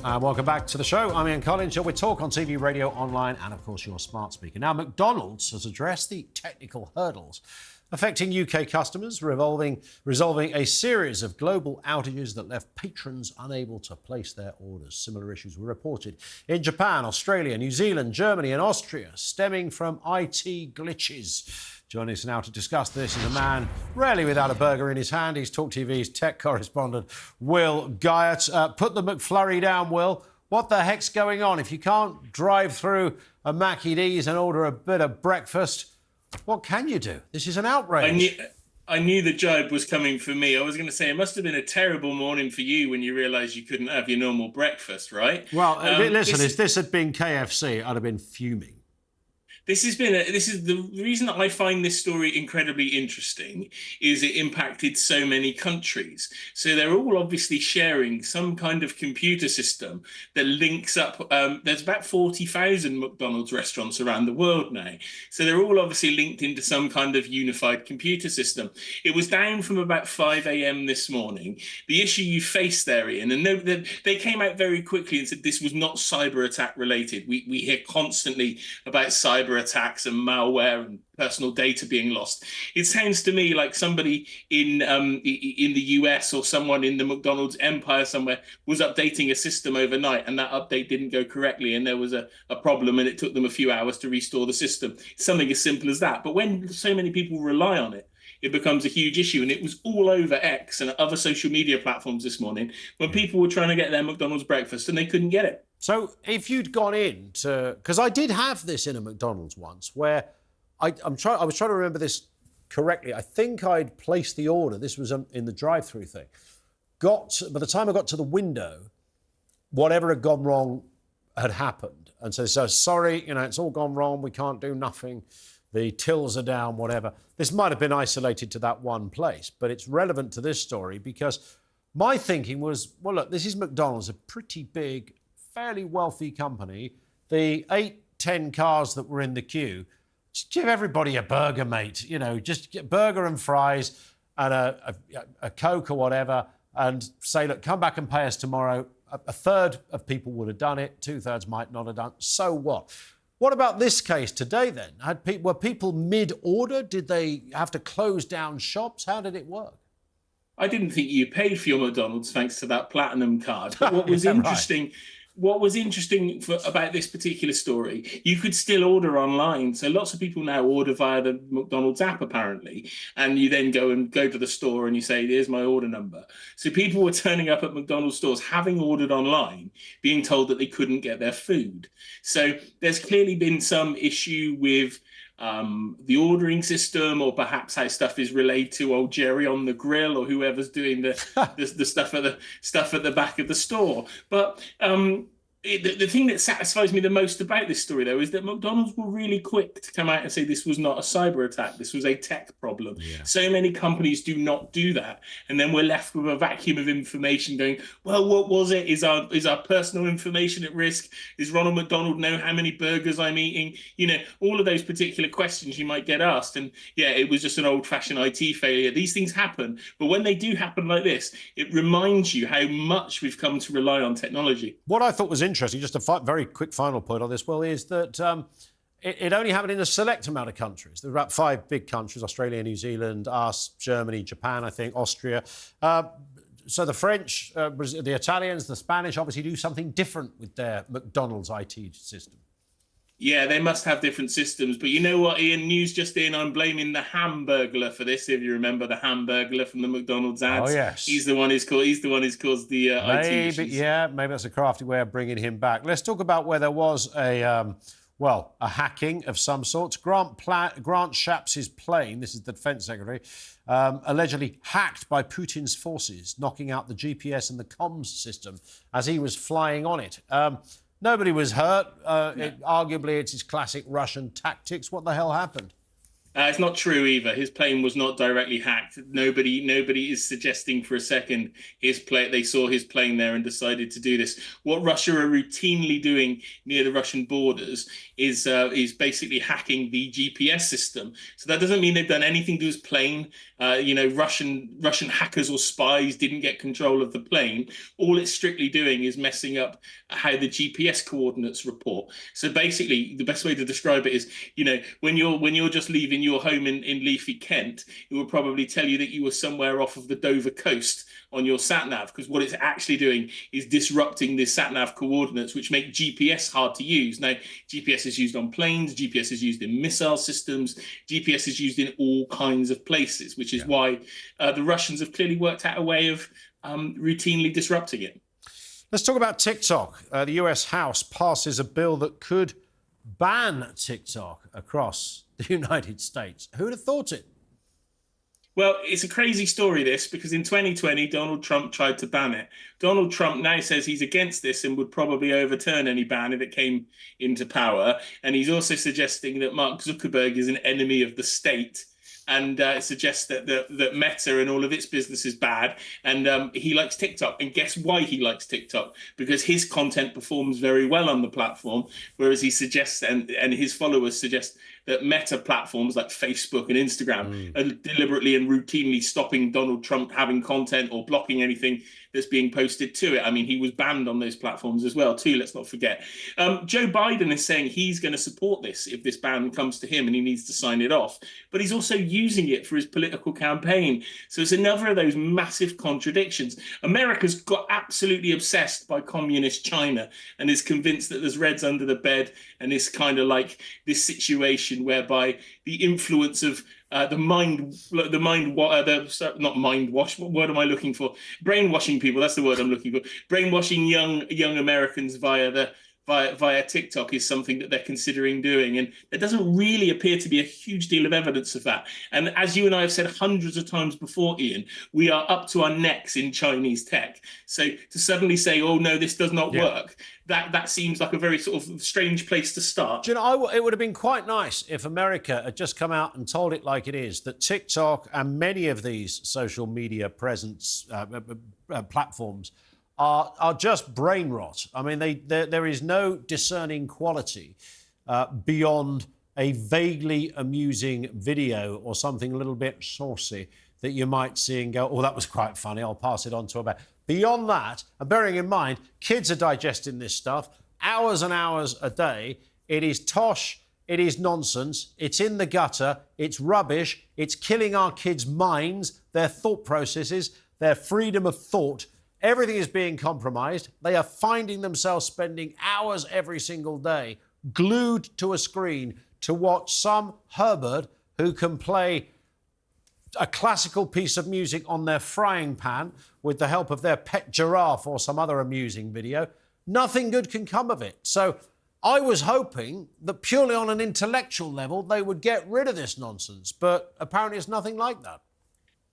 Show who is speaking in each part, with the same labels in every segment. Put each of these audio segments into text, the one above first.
Speaker 1: Welcome back to the show. I'm Ian Collins. You're with Talk on TV, radio, online, and of course your smart speaker. Now, McDonald's has addressed the technical hurdles affecting UK customers, resolving a series of global outages that left patrons unable to place their orders. Similar issues were reported in Japan, Australia, New Zealand, Germany and Austria, stemming from IT glitches. Joining us now to discuss this is a man rarely without a burger in his hand. He's TalkTV's tech correspondent, Will Guyatt. Put the McFlurry down, Will. What the heck's going on? If you can't drive through a Mackie D's and order a bit of breakfast, what can you do? This is an outrage.
Speaker 2: I knew the jibe was coming for me. I was going to say, it must have been a terrible morning for you when you realised you couldn't have your normal breakfast, right?
Speaker 1: Well, listen, if this had been KFC, I'd have been fuming.
Speaker 2: This is the reason that I find this story incredibly interesting is it impacted so many countries. So they're all obviously sharing some kind of computer system that links up. There's about 40,000 McDonald's restaurants around the world now. So they're all obviously linked into some kind of unified computer system. It was down from about 5 a.m. this morning. The issue you faced there, Ian, and they came out very quickly and said this was not cyber attack related. We hear constantly about cyber attacks and malware and personal data being lost. It sounds to me like somebody in the US or someone in the McDonald's empire somewhere was updating a system overnight and that update didn't go correctly and there was a problem and it took them a few hours to restore the system. Something as simple as that. But when so many people rely on it, it becomes a huge issue. And it was all over X and other social media platforms this morning when people were trying to get their McDonald's breakfast and they couldn't get it.
Speaker 1: So if you'd gone in to... Because I did have this in a McDonald's once where I was trying to remember this correctly. I think I'd placed the order. This was in the drive-through thing. By the time I got to the window, whatever had gone wrong had happened. And so sorry, it's all gone wrong. We can't do nothing. The tills are down, whatever. This might have been isolated to that one place, but it's relevant to this story because my thinking was, well, look, this is McDonald's, a pretty big, fairly wealthy company. The 8-10 cars that were in the queue, just give everybody a burger, mate. Just get burger and fries and a Coke or whatever and say, look, come back and pay us tomorrow. A third of people would have done it. 2/3 might not have done. So what? What about this case today, then? Were people mid-order? Did they have to close down shops? How did it work?
Speaker 2: I didn't think you paid for your McDonald's thanks to that platinum card. But what was interesting... Right. What was interesting about this particular story, you could still order online. So lots of people now order via the McDonald's app, apparently. And you then go to the store and you say, here's my order number. So people were turning up at McDonald's stores, having ordered online, being told that they couldn't get their food. So there's clearly been some issue with the ordering system, or perhaps how stuff is relayed to old Jerry on the grill, or whoever's doing the stuff at the back of the store. But the thing that satisfies me the most about this story, though, is that McDonald's were really quick to come out and say this was not a cyber attack, this was a tech problem. Yeah. So many companies do not do that, and then we're left with a vacuum of information going, well, what was it? Is our personal information at risk? Is Ronald McDonald know how many burgers I'm eating? All of those particular questions you might get asked. And yeah, it was just an old-fashioned IT failure. These things happen, but when they do happen like this, it reminds you how much we've come to rely on technology.
Speaker 1: What I thought was interesting, just a very quick final point on this, Will, is that it only happened in a select amount of countries. There were about 5 big countries: Australia, New Zealand, us, Germany, Japan, I think, Austria. So the French, the Italians, the Spanish obviously do something different with their McDonald's IT system.
Speaker 2: Yeah, they must have different systems. But you know what, Ian? News just in, I'm blaming the Hamburglar for this. If you remember the Hamburglar from the McDonald's ads.
Speaker 1: Oh, yes.
Speaker 2: He's the one who's caused the IT issues.
Speaker 1: Yeah, maybe that's a crafty way of bringing him back. Let's talk about where there was a hacking of some sorts. Grant Shapps' plane, this is the Defence Secretary, allegedly hacked by Putin's forces, knocking out the GPS and the comms system as he was flying on it. Nobody was hurt. Arguably, it's his classic Russian tactics. What the hell happened?
Speaker 2: It's not true either. His plane was not directly hacked. Nobody is suggesting for a second they saw his plane there and decided to do this. What Russia are routinely doing near the Russian borders is basically hacking the GPS system. So that doesn't mean they've done anything to his plane. Russian hackers or spies didn't get control of the plane. All it's strictly doing is messing up how the GPS coordinates report. So basically, the best way to describe it is, when you're just leaving your home in leafy Kent, it will probably tell you that you were somewhere off of the Dover coast on your sat nav, because what it's actually doing is disrupting the sat nav coordinates, which make GPS hard to use. Now, GPS is used on planes, GPS is used in missile systems, GPS is used in all kinds of places, which is why the Russians have clearly worked out a way of routinely disrupting it.
Speaker 1: Let's talk about TikTok. The US House passes a bill that could ban TikTok across the United States. Who would have thought it?
Speaker 2: Well, it's a crazy story, this, because in 2020, Donald Trump tried to ban it. Donald Trump now says he's against this and would probably overturn any ban if it came into power. And he's also suggesting that Mark Zuckerberg is an enemy of the state, and suggests that Meta and all of its business is bad, and he likes TikTok. And guess why he likes TikTok? Because his content performs very well on the platform, whereas he suggests, and his followers suggest, that Meta platforms like Facebook and Instagram are deliberately and routinely stopping Donald Trump having content or blocking anything that's being posted to it. I mean, he was banned on those platforms as well, too, let's not forget. Joe Biden is saying he's going to support this if this ban comes to him and he needs to sign it off. But he's also using it for his political campaign. So it's another of those massive contradictions. America's got absolutely obsessed by communist China and is convinced that there's Reds under the bed, and it's kind of like this situation whereby the influence of brainwashing people. That's the word I'm looking for. Brainwashing young Americans via TikTok is something that they're considering doing. And there doesn't really appear to be a huge deal of evidence of that. And as you and I have said hundreds of times before, Ian, we are up to our necks in Chinese tech. So to suddenly say, oh, no, this does not work, that seems like a very sort of strange place to start.
Speaker 1: Do you know, it would have been quite nice if America had just come out and told it like it is, that TikTok and many of these social media presence platforms are just brain rot. I mean, there is no discerning quality beyond a vaguely amusing video or something a little bit saucy that you might see and go, oh, that was quite funny, I'll pass it on to a better. Beyond that, and bearing in mind, kids are digesting this stuff hours and hours a day. It is tosh, it is nonsense, it's in the gutter, it's rubbish, it's killing our kids' minds, their thought processes, their freedom of thought. Everything is being compromised. They are finding themselves spending hours every single day glued to a screen to watch some Herbert who can play a classical piece of music on their frying pan with the help of their pet giraffe or some other amusing video. Nothing good can come of it. So I was hoping that purely on an intellectual level, they would get rid of this nonsense. But apparently it's nothing like that.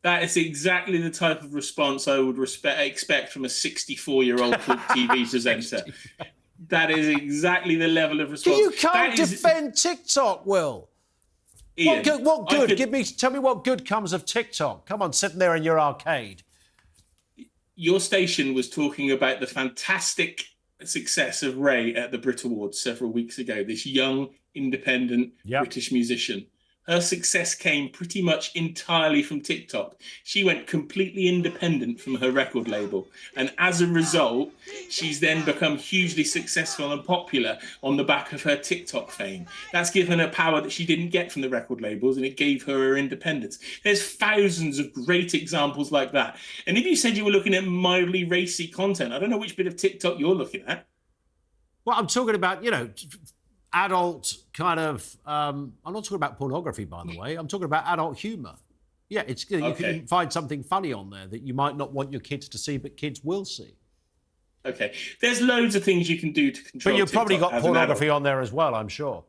Speaker 2: That is exactly the type of response I would expect from a 64-year-old TV presenter. That is exactly the level of response.
Speaker 1: You can't defend TikTok, Will.
Speaker 2: Ian,
Speaker 1: what good? Tell me what good comes of TikTok. Come on, sitting there in your arcade.
Speaker 2: Your station was talking about the fantastic success of Ray at the Brit Awards several weeks ago, this young, independent British musician. Her success came pretty much entirely from TikTok. She went completely independent from her record label. And as a result, she's then become hugely successful and popular on the back of her TikTok fame. That's given her power that she didn't get from the record labels, and it gave her independence. There's thousands of great examples like that. And if you said you were looking at mildly racy content, I don't know which bit of TikTok you're looking at.
Speaker 1: Well, I'm talking about, adult kind of... I'm not talking about pornography, by the way. I'm talking about adult humour. Yeah, you can find something funny on there that you might not want your kids to see, but kids will see.
Speaker 2: Okay. There's loads of things you can do to control
Speaker 1: But you've
Speaker 2: TikTok
Speaker 1: probably got pornography on there as well, I'm sure.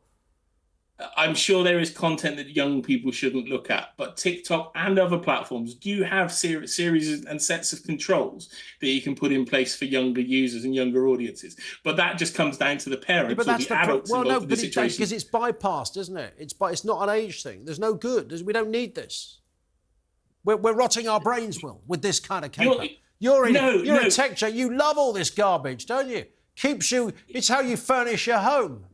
Speaker 2: I'm sure there is content that young people shouldn't look at, but TikTok and other platforms do have series and sets of controls that you can put in place for younger users and younger audiences. But that just comes down to the parents or the adults involved in the situation.
Speaker 1: Because it's bypassed, isn't it? It's not an age thing. There's no good. We don't need this. We're rotting our brains, Will, with this kind of caper. You're a tech giant. You love all this garbage, don't you? It's how you furnish your home.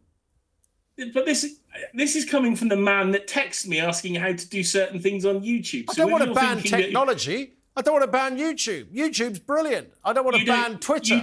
Speaker 2: But this is coming from the man that texts me asking how to do certain things on YouTube.
Speaker 1: I don't want to ban technology. I don't want to ban YouTube. YouTube's brilliant. I don't want to ban Twitter.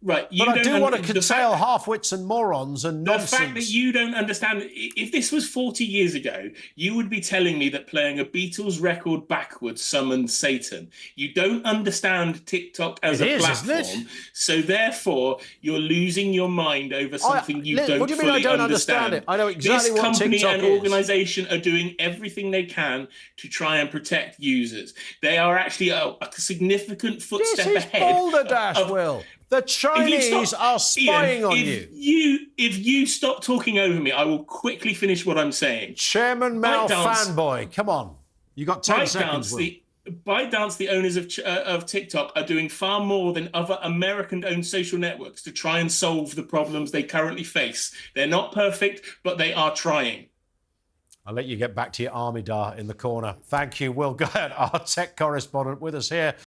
Speaker 1: But I do want to curtail half-wits and morons and nonsense.
Speaker 2: The fact that you don't understand, if this was 40 years ago, you would be telling me that playing a Beatles record backwards summoned Satan. You don't understand TikTok as a platform, so therefore you're losing your mind over something you don't fully understand.
Speaker 1: It? I know exactly what TikTok is.
Speaker 2: This company and organisation are doing everything they can to try and protect users. They are actually a significant footstep ahead.
Speaker 1: This is balderdash, Will. The Chinese are spying on you.
Speaker 2: If you stop talking over me, I will quickly finish what I'm saying.
Speaker 1: Chairman Mao fanboy, come on. You got 10 seconds, Will.
Speaker 2: ByteDance, the owners of TikTok, are doing far more than other American-owned social networks to try and solve the problems they currently face. They're not perfect, but they are trying.
Speaker 1: I'll let you get back to your army, in the corner. Thank you, Will Guyatt, our tech correspondent, with us here.